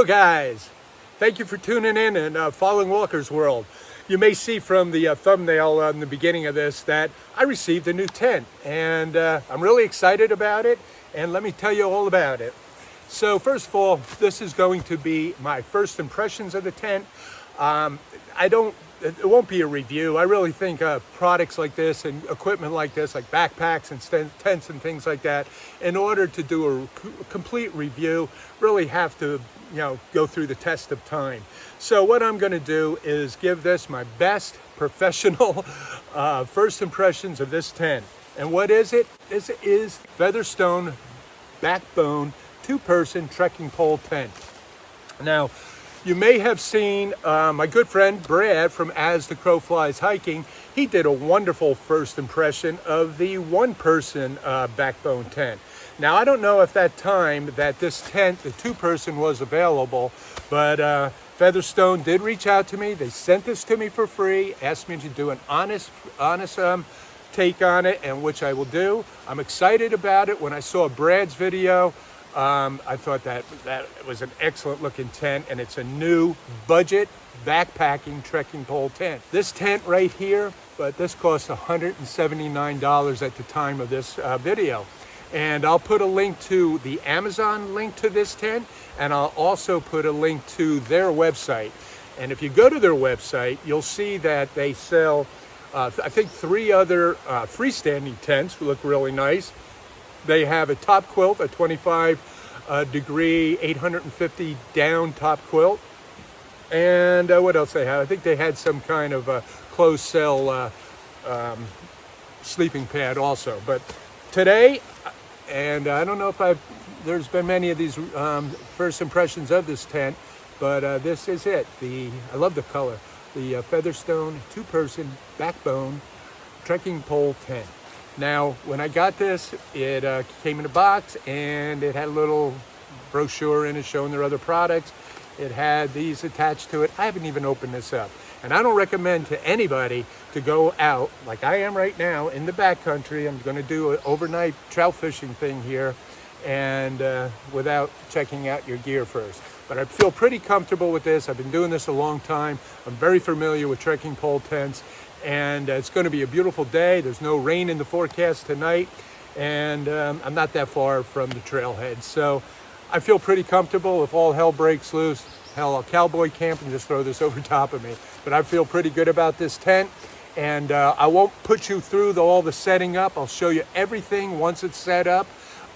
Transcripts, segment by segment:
guys, thank you for tuning in and following Walker's World. You may see from the thumbnail in the beginning of this that I received a new tent, and I'm really excited about it, and let me tell you all about it. So first of all, this is going to be my first impressions of the tent. It won't be a review. I really think products like this and equipment like this, like backpacks and tents and things like that, in order to do a complete review, really have to, go through the test of time. So what I'm going to do is give this my best professional first impressions of this tent. And what is it? This is Featherstone Backbone 2-person trekking pole tent. Now, you may have seen my good friend Brad from As the Crow Flies Hiking. He did a wonderful first impression of the 1-person Backbone tent. Now, I don't know if that time that this tent, the 2-person, was available, but Featherstone did reach out to me. They sent this to me for free, asked me to do an honest take on it, and which I will do. I'm excited about it. When I saw Brad's video, I thought that was an excellent looking tent, and it's a new budget backpacking trekking pole tent. This tent right here, but this cost $179 at the time of this video. And I'll put a link to the Amazon link to this tent, and I'll also put a link to their website. And if you go to their website, you'll see that they sell, I think, 3 other freestanding tents, look really nice. They have a top quilt, a 25 degree, 850 down top quilt. And what else they have? I think they had some kind of closed cell sleeping pad also. But today, and I don't know if there's been many of these first impressions of this tent, but this is it. I love the color. The Featherstone 2-person Backbone trekking pole tent. Now, when I got this, it came in a box, and it had a little brochure in it showing their other products. It had these attached to it. I haven't even opened this up. And I don't recommend to anybody to go out, like I am right now, in the backcountry. I'm going to do an overnight trout fishing thing here, and without checking out your gear first. But I feel pretty comfortable with this. I've been doing this a long time. I'm very familiar with trekking pole tents. And it's going to be a beautiful day. There's no rain in the forecast tonight, and I'm not that far from the trailhead. So I feel pretty comfortable. If all hell breaks loose, hell, I'll cowboy camp and just throw this over top of me. But I feel pretty good about this tent, and I won't put you through all the setting up. I'll show you everything once it's set up.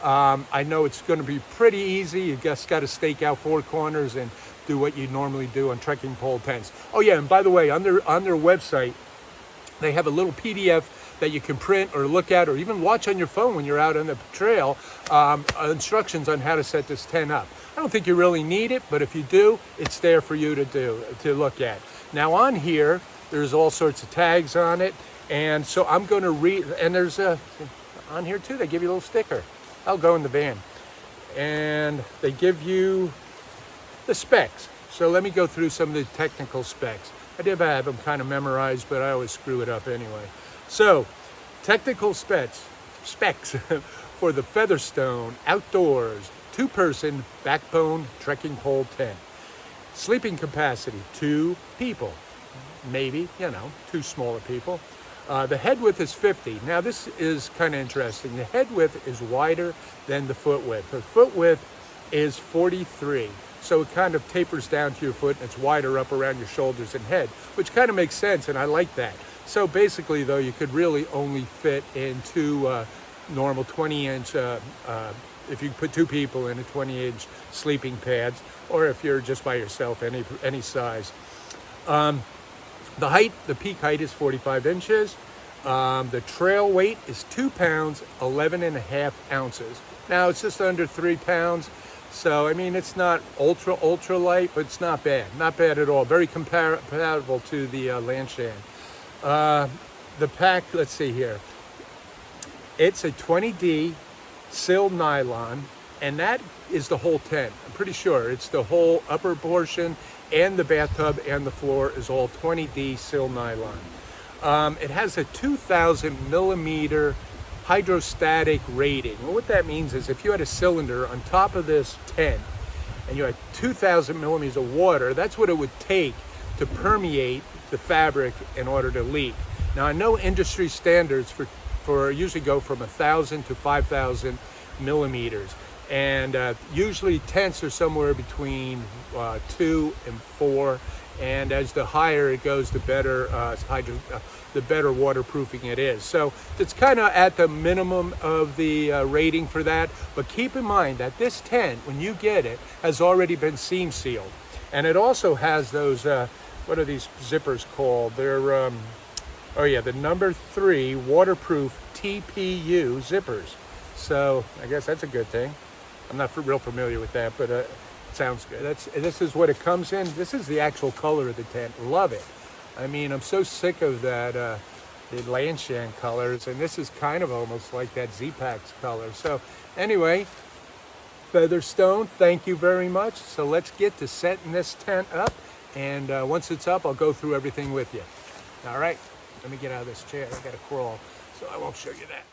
I know it's going to be pretty easy. You just got to stake out 4 corners and do what you normally do on trekking pole tents. Oh yeah, and by the way, on their website, they have a little PDF that you can print or look at or even watch on your phone when you're out on the trail, instructions on how to set this tent up. I don't think you really need it, but if you do, it's there for you to look at. Now on here, there's all sorts of tags on it, and so I'm going to read, and there's on here too, they give you a little sticker. I'll go in the van. And they give you the specs. So let me go through some of the technical specs. I did have them kind of memorized, but I always screw it up anyway. So, technical specs for the Featherstone Outdoors 2-person Backbone trekking pole tent. Sleeping capacity, 2 people. Maybe, 2 smaller people. The head width is 50. Now this is kind of interesting. The head width is wider than the foot width. The foot width is 43. So it kind of tapers down to your foot, and it's wider up around your shoulders and head, which kind of makes sense, and I like that. So basically, though, you could really only fit into normal 20-inch, if you put 2 people in a 20-inch sleeping pads, or if you're just by yourself, any size. The peak height is 45 inches. The trail weight is 2 pounds, 11.5 ounces. Now, it's just under 3 pounds. So, I mean, it's not ultra light, but it's not bad. Not bad at all. Very compatible to the Lanshan. The pack, let's see here. It's a 20D sill nylon, and that is the whole tent. I'm pretty sure it's the whole upper portion, and the bathtub and the floor is all 20D sill nylon. It has a 2,000 millimeter hydrostatic rating. Well, what that means is if you had a cylinder on top of this tent and you had 2,000 millimeters of water, that's what it would take to permeate the fabric in order to leak. Now, I know industry standards for usually go from 1,000 to 5,000 millimeters. And usually tents are somewhere between 2 and 4. And as the higher it goes, the better waterproofing it is. So it's kind of at the minimum of the rating for that. But keep in mind that this tent, when you get it, has already been seam sealed. And it also has those, what are these zippers called? They're, oh yeah, the number 3 waterproof TPU zippers. So I guess that's a good thing. I'm not real familiar with that, but it sounds good. This is what it comes in. This is the actual color of the tent. Love it. I mean, I'm so sick of that, the Lanshan colors, and this is kind of almost like that Z-Pax color. So anyway, Featherstone, thank you very much. So let's get to setting this tent up, and once it's up, I'll go through everything with you. All right, let me get out of this chair. I gotta crawl, so I won't show you that.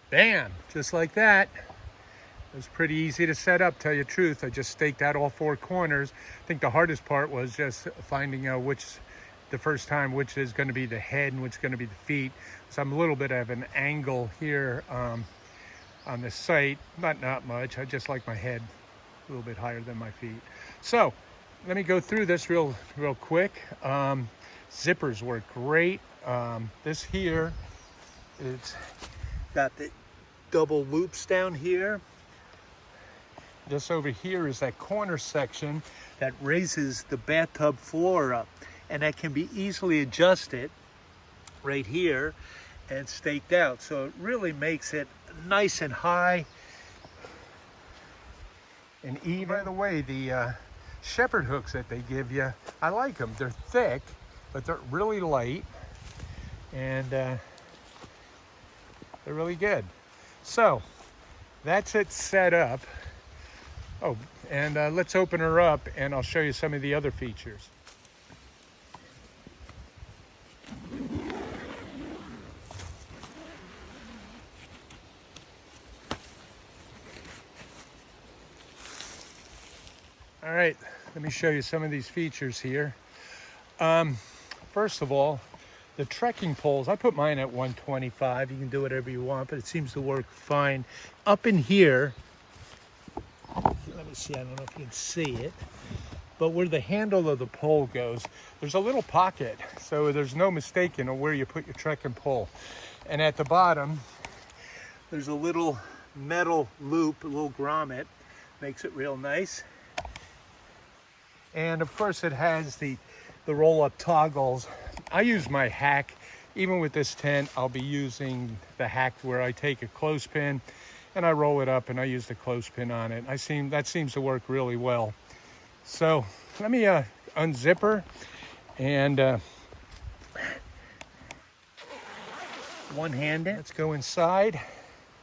Bam, just like that. It was pretty easy to set up, tell you the truth. I just staked out all 4 corners. I think the hardest part was just finding out which is going to be the head and which is going to be the feet. So I'm a little bit of an angle here on the site, but not much. I just like my head a little bit higher than my feet. So let me go through this real quick. Zippers work great. This here, it's got the double loops down here. This over here is that corner section that raises the bathtub floor up, and that can be easily adjusted right here and staked out. So it really makes it nice and high and even. By the way, the shepherd hooks that they give you, I like them. They're thick, but they're really light, and they're really good. So that's it set up. Oh, and let's open her up and I'll show you some of the other features. All right, let me show you some of these features here. First of all, the trekking poles, I put mine at 125. You can do whatever you want, but it seems to work fine. Up in here, let me see, I don't know if you can see it, but where the handle of the pole goes, there's a little pocket, so there's no mistaking on where you put your trekking pole. And at the bottom, there's a little metal loop, a little grommet, makes it real nice. And of course it has the roll-up toggles. I use my hack. Even with this tent, I'll be using the hack where I take a clothespin and I roll it up and I use the clothespin on it. That seems to work really well. So let me unzip her and one-handed. Let's go inside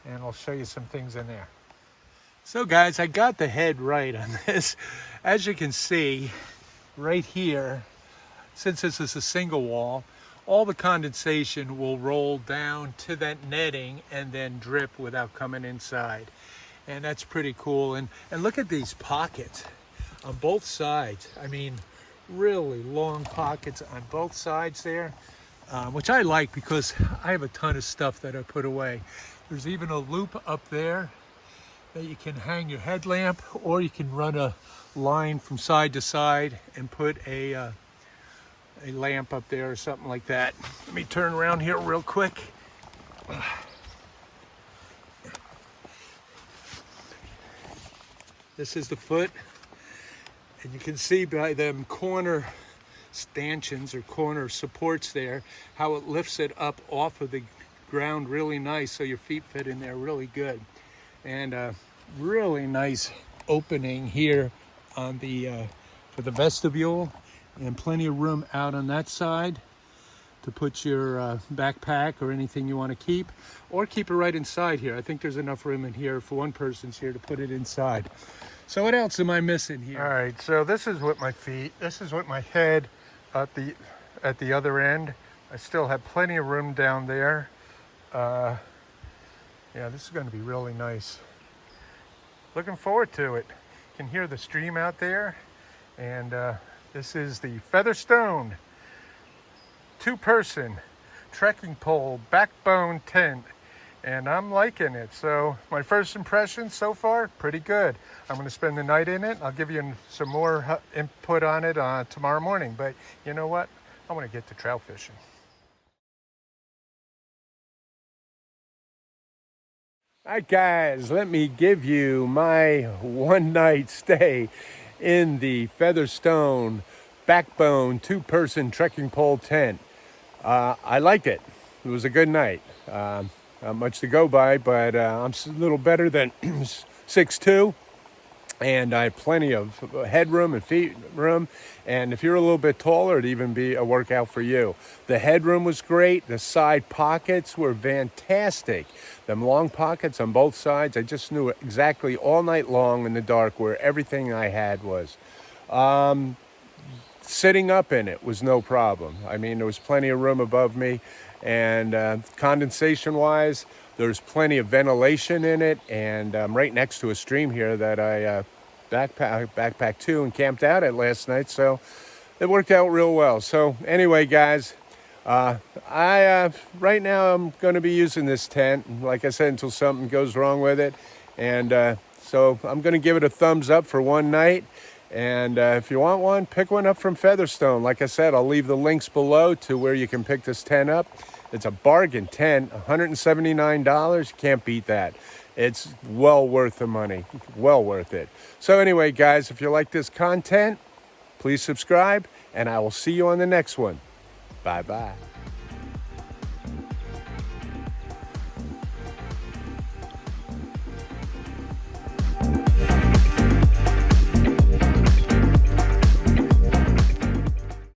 and I'll show you some things in there. So guys, I got the head right on this. As you can see right here, since this is a single wall, all the condensation will roll down to that netting and then drip without coming inside. And that's pretty cool. And look at these pockets on both sides. I mean, really long pockets on both sides there, which I like because I have a ton of stuff that I put away. There's even a loop up there that you can hang your headlamp, or you can run a line from side to side and put a lamp up there or something like that. Let me turn around here real quick. This is the foot, and you can see by them corner stanchions or corner supports there how it lifts it up off of the ground really nice, so your feet fit in there really good. And really nice opening here on the for the vestibule, and plenty of room out on that side to put your backpack or anything you want to keep, or keep it right inside here. I think there's enough room in here for one person's here to put it inside. So what else am I missing here? All right, so this is with my feet. This is with my head at the other end. I still have plenty of room down there. Yeah, this is going to be really nice. Looking forward to it. You can hear the stream out there. And this is the Featherstone 2-person trekking pole backbone tent. And I'm liking it. So my first impression so far, pretty good. I'm going to spend the night in it. I'll give you some more input on it tomorrow morning. But you know what? I want to get to trout fishing. All right, guys, let me give you my one-night stay in the Featherstone Backbone 2-person trekking pole tent. I liked it. It was a good night. Not much to go by, but I'm a little better than 6'2", and I have plenty of headroom and feet room. And if you're a little bit taller, it'd even be a workout for you. The headroom was great. The side pockets were fantastic. Them long pockets on both sides, I just knew exactly all night long in the dark where everything I had was. Sitting up in it was no problem. I mean, there was plenty of room above me, and condensation-wise, there's plenty of ventilation in it, and I'm right next to a stream here that I backpacked to and camped out at last night, so it worked out real well. So anyway, guys, right now I'm going to be using this tent, like I said, until something goes wrong with it, and so I'm going to give it a thumbs up for one night. And if you want one, pick one up from Featherstone. Like I said, I'll leave the links below to where you can pick this tent up. It's a bargain tent, $179. You can't beat that. It's well worth the money, well worth it. So anyway, guys, if you like this content, please subscribe, and I will see you on the next one. Bye-bye.